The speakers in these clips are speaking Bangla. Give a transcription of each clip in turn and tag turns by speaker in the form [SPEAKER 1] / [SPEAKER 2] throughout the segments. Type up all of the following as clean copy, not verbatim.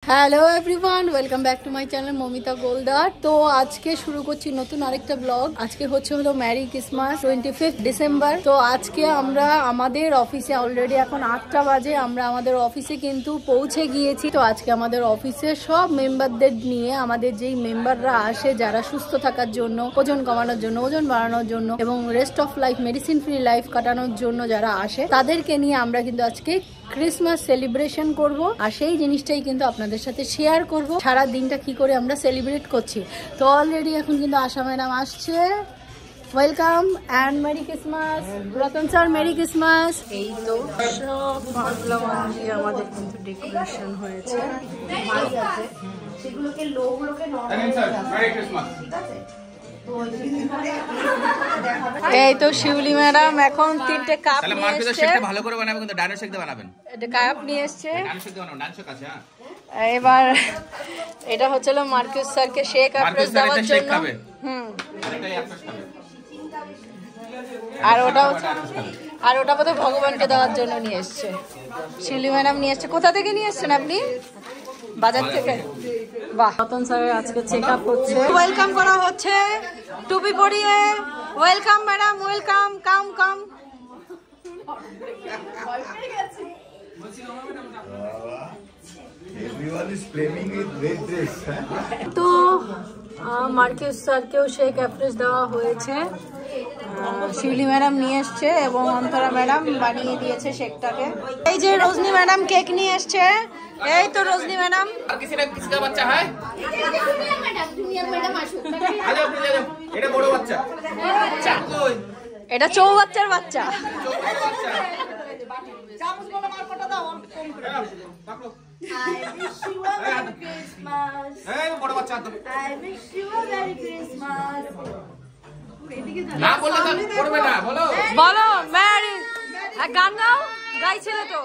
[SPEAKER 1] Hello everyone, welcome back to my channel Mamita Goldar. তো আজকে শুরু করছি নতুন আরেকটা ব্লগ। আজকে হলো মেরি ক্রিসমাস 25 ডিসেম্বর। তো আজকে আমরা আমাদের অফিসে অলরেডি এখন 8টা বাজে, আমরা আমাদের অফিসে কিন্তু পৌঁছে গিয়েছি। তো আজকে আমাদের অফিসে সব মেম্বারদের নিয়ে, আমাদের যেই মেম্বাররা আসে যারা সুস্থ থাকার জন্য, ওজন কমানোর জন্য, ওজন বাড়ানোর জন্য এবং rest of life, medicine free life কাটানোর জন্য যারা আসে, তাদেরকে নিয়ে আমরা কিন্তু আজকে ক্রিসমাস সেলিব্রেশন করব। আর সেই জিনিসটাই কিন্তু আপনাদের সাথে শেয়ার করব, সারা দিনটা কি করে আমরা সেলিব্রেট করছি। তো অলরেডি এখন কিন্তু আশা ম্যাডাম আসছে। Welcome and merry Christmas. Ratan sir, merry Christmas. এই তো সব বাংলা দিয়ে আমাদের কিন্তু ডেকোরেশন হয়েছে। সেগুলোকে লোকগুলোকে মেরি ক্রিসমাস, ঠিক আছে? এই তো শিউলি ম্যাডাম এখন 3টে কাপ নিয়ে এসেছে।
[SPEAKER 2] ভালো করে বানাবেন, কিন্তু ডাইনো শেক দিয়ে বানাবেন।
[SPEAKER 1] এটা কাপ নিয়ে এসেছে।
[SPEAKER 2] ডাইনো শেক দিয়ে বানাবেন, ডাইনো শেক আছে।
[SPEAKER 1] এবার এটা হচ্ছিল মার্কুস স্যারকে শেক অ্যাপ্রেস দেওয়ার জন্য। আর ওটা বোধহয় ভগবানকে দেওয়ার জন্য নিয়ে এসছে। শিউলি ম্যাডাম নিয়ে এসছে। কোথা থেকে নিয়ে এসছেন আপনি? বাজার থেকে। বাহ, রতন স্যার আজকে চেক আপ করছে, ওয়েলকাম করা হচ্ছে টুপি পরিয়ে। ওয়েলকাম ম্যাডাম, ওয়েলকাম, কাম কাম। তো মার্কুস স্যারকেও শেক অ্যাপ্রেস দেওয়া হয়েছে। শিউলি ম্যাডাম নিয়ে এসছে এবং অন্তরা ম্যাডাম বানিয়ে দিয়েছে শেকটাকে। এই যে রজনী ম্যাডাম কেক নিয়ে এসছে। এই তো রজনী ম্যাডাম।
[SPEAKER 2] আর কিসকা বাচ্চা হয়? এটা বড় বাচ্চা।
[SPEAKER 1] এটা চৌবাচ্চার বাচ্চা।
[SPEAKER 3] I wish you a Merry Christmas.
[SPEAKER 2] বড় বাচ্চা একদম।
[SPEAKER 3] I wish you a Merry Christmas.
[SPEAKER 2] না বললে তো করবে না, বলো।
[SPEAKER 1] বলো মেরি। গান গাও, গাইছিল তো।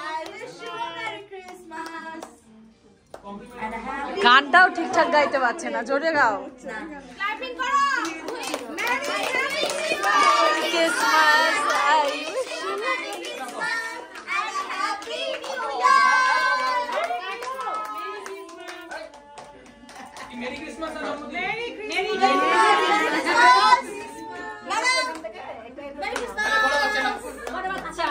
[SPEAKER 3] I wish you a Merry Christmas. And a happy
[SPEAKER 1] গানটাও ঠিকঠাক গাইতে পারছে না, জোরে গাও।
[SPEAKER 3] clapping করো। Merry
[SPEAKER 1] Christmas, I wish you
[SPEAKER 3] Merry Christmas. And a happy New Year.
[SPEAKER 2] Merry Christmas না জন্মদিন।
[SPEAKER 3] Merry Christmas. Madam. Merry Christmas.
[SPEAKER 2] বড় বাচ্চা না।
[SPEAKER 3] বড় বাচ্চা।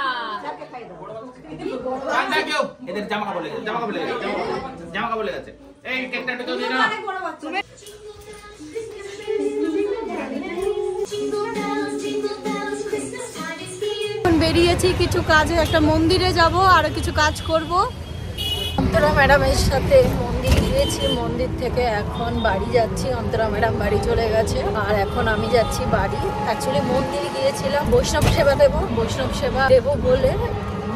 [SPEAKER 2] কান্না কেউ এদের জামা কাপড় লেগে, জামা কাপড় লেগে, জামা কাপড় লেগে আছে। এই কেকটা একটু দিন না।
[SPEAKER 3] বড় বাচ্চা।
[SPEAKER 1] বেরিয়েছি কিছু কাজে, একটা মন্দিরে যাব, আরো কিছু কাজ করব। অন্তরা ম্যাডামের সাথে মন্দির গিয়েছি, মন্দির থেকে এখন বাড়ি যাচ্ছি। অন্তরা ম্যাডাম বাড়ি চলে গেছে আর এখন আমি যাচ্ছি বাড়ি। অ্যাকচুয়ালি মন্দির গিয়েছিলাম বৈষ্ণব সেবা দেবো, বৈষ্ণব সেবা দেবো বলে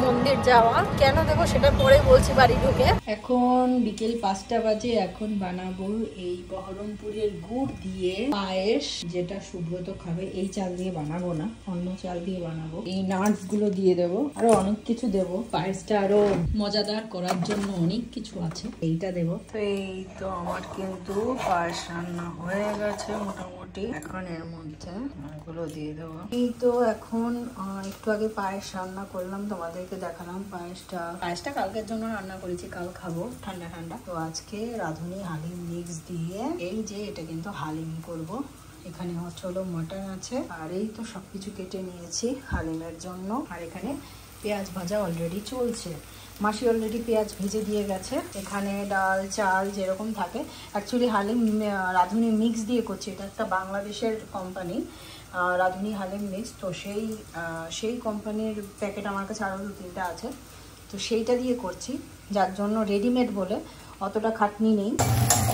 [SPEAKER 1] মন্দির যাওয়া। কেন দেবো সেটা পরে বলছি বাড়ি ঢুকে। এখন বিকেল 5টা বাজে। এখন বানাবো এই বহরমপুরের গুড় দিয়ে পায়েস, যেটা সুব্রত খাবে। এই চাল দিয়ে বানাবো না, অন্য চাল দিয়ে বানাবো। এই নাটস গুলো দিয়ে দেবো, আরো অনেক কিছু দেবো। পায়েসটা আরো মজাদার করার জন্য অনেক কিছু আছে, এইটা দেবো। তো এই তো আমার কিন্তু পায়েস রান্না হয়ে গেছে মোটামুটি। এখন এর মধ্যে এগুলো দিয়ে দেবো। এই তো এখন একটু আগে পায়েস রান্না করলাম, তোমাদেরকে দেখালাম। পায়েসটা কালকের জন্য রান্না করেছি, কাল খাবো ঠান্ডা ঠান্ডা। তো আজকে রাঁধুনি হালিম মিক্স দিয়ে, এই যে এটা কিন্তু হালিম করব। এখানে হলো মটন আছে আর এই তো সবকিছু কেটে নিয়েছি হালিমের জন্য। আর এখানে পেঁয়াজ ভাজা অলরেডি চলছে। মাসি অলরেডি পেঁয়াজ ভেজে দিয়ে গেছে। এখানে ডাল চাল যেরকম থাকে। অ্যাকচুয়ালি হালিম রাঁধুনি মিক্স দিয়ে করছি, এটা একটা বাংলাদেশের কোম্পানি, রাঁধুনি হালিম মিক্স। তো সেই কোম্পানির প্যাকেট আমার কাছে আরও 2-3টা আছে, তো সেইটা দিয়ে করছি, যার জন্য রেডিমেড বলে অতটা খাটনি নেই।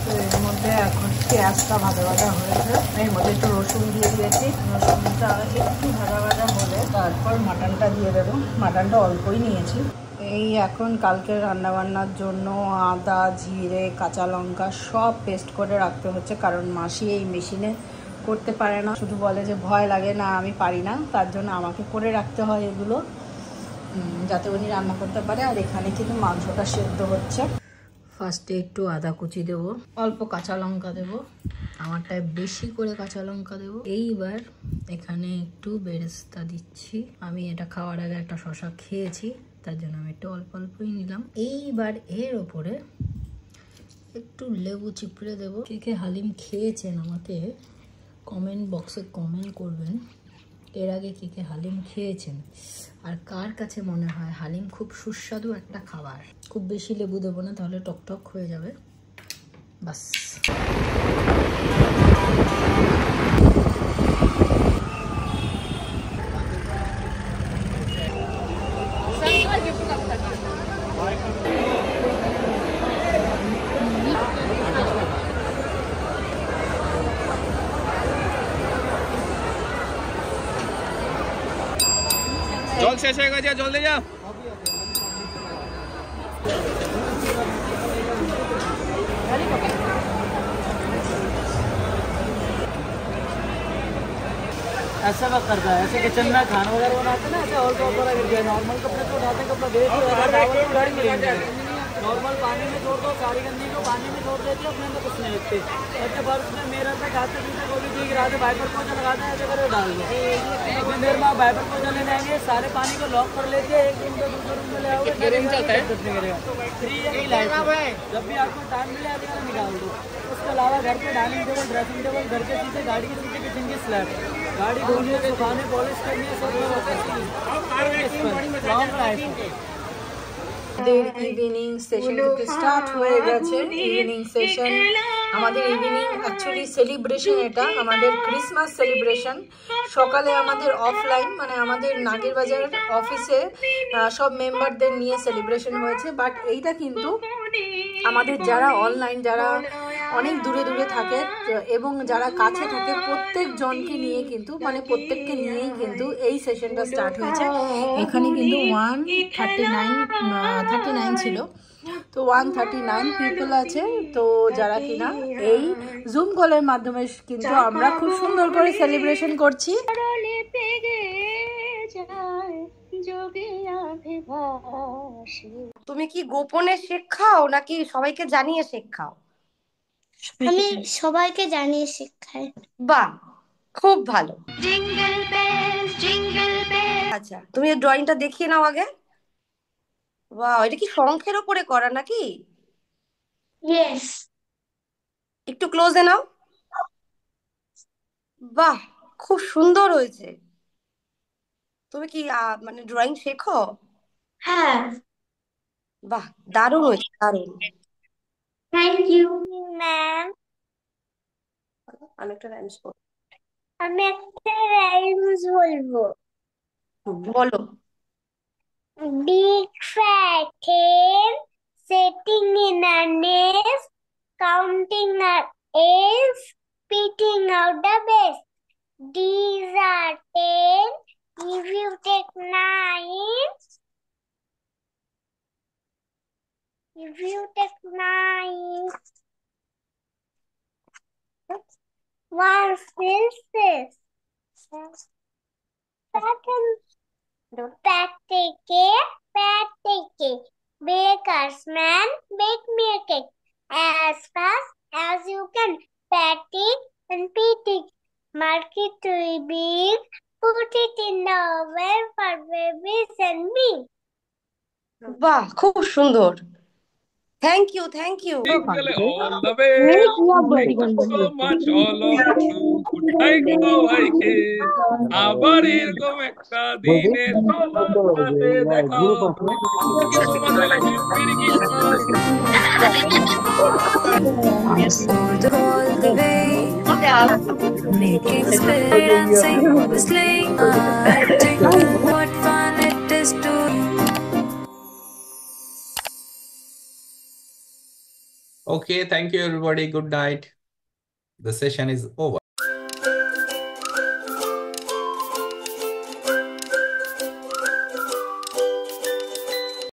[SPEAKER 1] তো এর মধ্যে এখন পেঁয়াজটা ভাজা ভাজা হয়েছে, এর মধ্যে একটু রসুন দিয়ে দিয়েছি। রসুনটা একটু ভাজা ভাজা হলে তারপর মাটনটা দিয়ে দেবো। মাটনটা অল্পই নিয়েছি। এই এখন কালকে রান্নাবান্নার জন্য আদা, জিরে, কাঁচা লঙ্কা সব পেস্ট করে রাখতে হচ্ছে, কারণ মাসি এই মেশিনে করতে পারে না, শুধু বলে যে ভয় লাগে, না আমি পারি না, তার জন্য আমাকে করে রাখতে হয় এগুলো, যাতে উনি রান্না করতে পারে। আর এখানে কিন্তু মাংসটা সেদ্ধ হচ্ছে। ফার্স্টে একটু আদা কুচি দেবো, অল্প কাঁচা লঙ্কা দেবো, আমারটায় বেশি করে কাঁচা লঙ্কা দেবো। এইবার এখানে একটু বেরেস্তা দিচ্ছি। আমি এটা খাওয়ার আগে একটা শসা খেয়েছি, তার জন্য আমি একটু অল্প অল্পই নিলাম। এইবার এর ওপরে একটু লেবু চিপড়ে দেবো। কে কে হালিম খেয়েছেন আমাকে কমেন্ট বক্সে কমেন্ট করবেন, এর আগে কে কে হালিম খেয়েছেন আর কার কাছে মনে হয় হালিম খুব সুস্বাদু একটা খাবার। খুব বেশি লেবু দেবো না, তাহলে টকটক হয়ে যাবে। বাস।
[SPEAKER 2] জল শেষ হয়ে গেছে, জল দিয়ে যাও।
[SPEAKER 4] ऐसा वक्त करता है, ऐसे किचन में खाना वगैरह बनाते हैं ना, ऐसे और प्रॉपर गिर गया। नॉर्मल कपड़े तो उठाते हैं, कपड़ा देख गाड़ी में लेंगे। नॉर्मल पानी में छोड़ दो, सारी गंदी को पानी में छोड़ देते अपने अंदर कुछ नहीं रखते। ऐसे बर्फ में मेरा पे खाते पीते को भी ठीक रहते, वाइपर पोछा लगाते हैं, ऐसे करके डाल दो। अपनी देर में वाइपर पोछा लेने आएंगे, सारे पानी को लॉक कर लेते हैं, एक रूम से दूसरे रूम में ले आओगे, फ्री है लाइट। जब भी आपको टाइम मिले आप निकाल दो। उसके अलावा घर पे डाइनिंग टेबल, ड्रेसिंग टेबल, घर के शीशे, गाड़ी के शीशे, किचन की स्लैब, गाड़ी धोने, सुखाने, पॉलिश करनी है, सब
[SPEAKER 1] ইভিনিং সেশন স্টার্ট হয়ে গেছে। ইভিনিং সেশন আমাদের ইভিনিং অ্যাকচুয়ালি সেলিব্রেশন, এটা আমাদের ক্রিসমাস সেলিব্রেশন। সকালে আমাদের অফলাইন মানে আমাদের নাগেরবাজার অফিসে সব মেম্বারদের নিয়ে সেলিব্রেশন হয়েছে, বাট এইটা কিন্তু আমাদের যারা অনলাইন, যারা অনেক দূরে দূরে থাকে এবং যারা কাছে থাকে প্রত্যেক জনকে নিয়ে কিন্তু মানে প্রত্যেককে নিয়েই কিন্তু এই সেশনটা স্টার্ট হয়েছে। এখানে কিন্তু 139 ছিল, তো 139 পিপল আছে। তো যারা কিনা এই জুম কলের মাধ্যমে কিন্তু আমরা খুব সুন্দর করে সেলিব্রেশন করছি।
[SPEAKER 5] তুমি কি গোপনে শেখাও নাকি সবাইকে জানিয়ে শেখাও?
[SPEAKER 6] আমি সবাইকে জানিয়ে শেখাই।
[SPEAKER 5] বাহ, খুব ভালো। আচ্ছা, তুমি এই ড্রয়িংটা দেখিয়ে নাও আগে। বাহ, এটা কি শঙ্খের উপরে করা নাকি?
[SPEAKER 6] ইয়েস।
[SPEAKER 5] একটু ক্লোজে নাও। বাহ, খুব সুন্দর হয়েছে। তুমি কি মানে ড্রয়িং শেখো?
[SPEAKER 6] হ্যাঁ।
[SPEAKER 5] বাহ, দারুণ হয়েছে, দারুণ।
[SPEAKER 6] Thank you ma'am.
[SPEAKER 5] আমি একটা রাইমস বলবো।
[SPEAKER 6] আমি একটা রাইমস বলবো।
[SPEAKER 5] বলো।
[SPEAKER 6] Big fat hen sitting in a nest, counting her eggs, spitting out the best. These are 10. If you take 9, if you take 9, one princess. Pat Baker's man, bake me a cake as fast as you can. Pat it and beat it. Mark it to be big. Put it in the oven for babies and me.
[SPEAKER 5] বাহ, খুব সুন্দর। Thank you, thank you.
[SPEAKER 7] All the way. Thank you so much all of you. Good night সবাইকে। আবার এরকম একটা দিনে সবার সাথে দেখা হবে। তোমাদের লাগে merry Christmas.
[SPEAKER 8] All the way, making spirit and sing, whistling. What fun it is to.
[SPEAKER 7] Okay, thank you everybody. Good night. The session is over.